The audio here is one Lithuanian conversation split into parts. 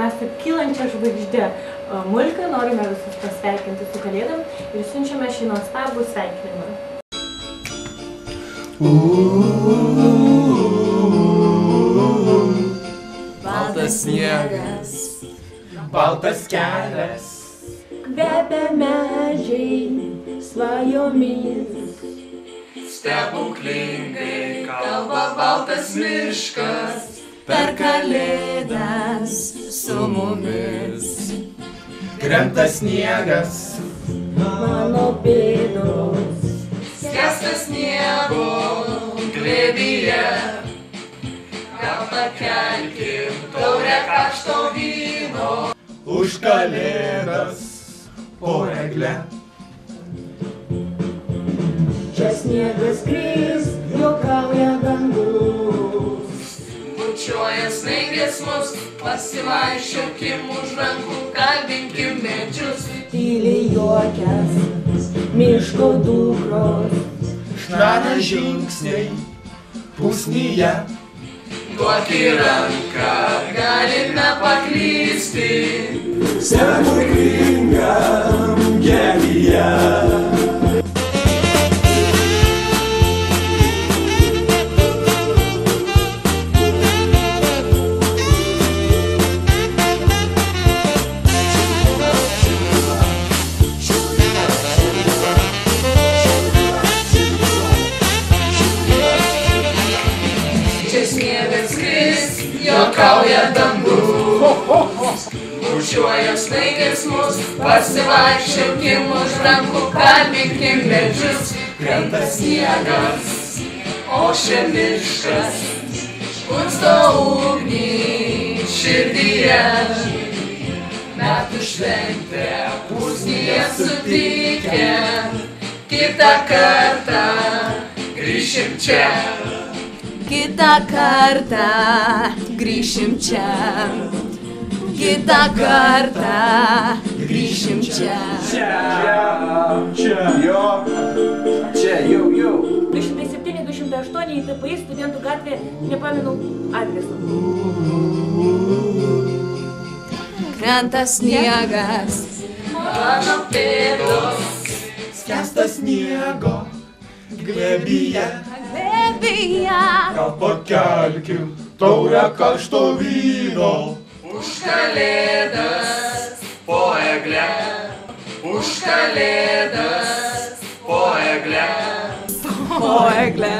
mes taip kylančią žvaigždę Mulką norime visus pasveikinti su Kalėdom ir siunčiame šį nuostabų sveikinimą. Baltas sniegas, baltas kelias, Kvepia medžiai svajomis, stebuklingai kalba baltas miškas, per Kalėdas su mumis. Krenta sniegas, mano pėdos, skęsta sniego glėbyje. Gal pakelkim taurę karšto vyno už Kalėdas po egle. čia sniegas kris, juokauja dangus. Bučiuoja snaigės mus, pasivaiščiokim už rankų, kalbinkim medžius. Tyliai juokias miško dukros, Šnara žingsniai pusnyje. Duok į ranką, galime paklysti stebuklingam kelyje. Juokauja dangus, bučiuoja snaigės mus, pasivaikščiokim už rankų, kalbinkim medžius. Krenta sniegas, ošia miškas, kursto ugnį širdyje. Metų šventę pusnyje sutikę, kitą kartą grįšim čia. Kitą kartą grįšim čia. Kitą kartą grįšim čia. Čia, jo. Čia, jau. 207-208 ITPI Studentų gatvė, nepamenu adresą. Krenta sniegas, Mano pėdos skęsta sniego glėbyje. glėbyje. Gal pakelkim taurę karšto vyno už Kalėdas po egle. Už Kalėdas po egle. Po egle.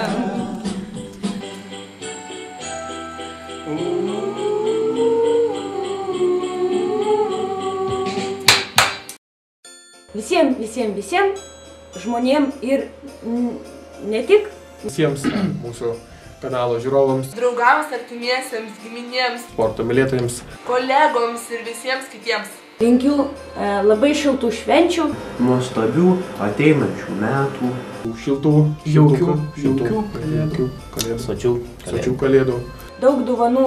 Visiems žmonėm ir ne tik visiems mūsų kanalo žiūrovams, Draugams, artimiesiems, giminėms, sporto mylėtojams, kolegoms ir visiems kitiems. linkiu labai šiltų švenčių, nuostabių ateinančių metų, šiltų, jaukių kalėdų, sočių kalėdų. daug dovanų,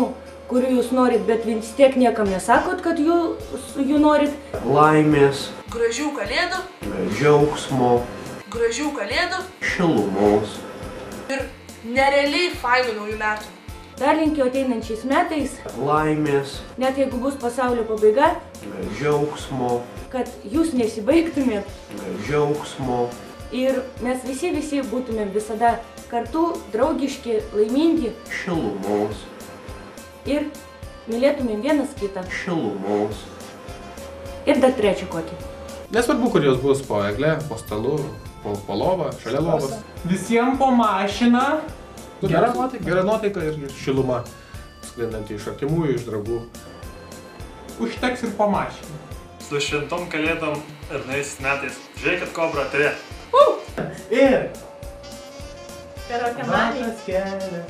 kurių jūs norit, bet vis tiek niekam nesakot, kad jų norit. laimės, Gražių kalėdų, džiaugsmo, gražių kalėdų šilumos, ir nerealiai fainų naujų metų. Dar linkiu ateinančiais metais, laimės, net jeigu bus pasaulio pabaiga, džiaugsmo, kad jūs nesibaigtumėt džiaugsmo, ir mes visi būtumėm visada kartu, draugiški, laimingi šilumos, ir mylėtumėm vienas kitą. šilumos. Ir dar trečią kokį. Nesvarbu, kur jos bus, po egle, po stalu, po lovą, šalia lovos. Visiems po mašiną. Gera nuotaika ir šiluma, sklindanti iš artimųjų, iš draugų. Užteks ir po mašiną. Su šventom kalėdom ir naisiais metais. Žiūrėkit, Kobra TV. Ir Karaoke maniai. baltas kelias.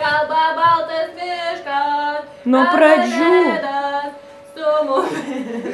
Kalba baltas miškas, Nuo pradžių. Kalėdas su mumis.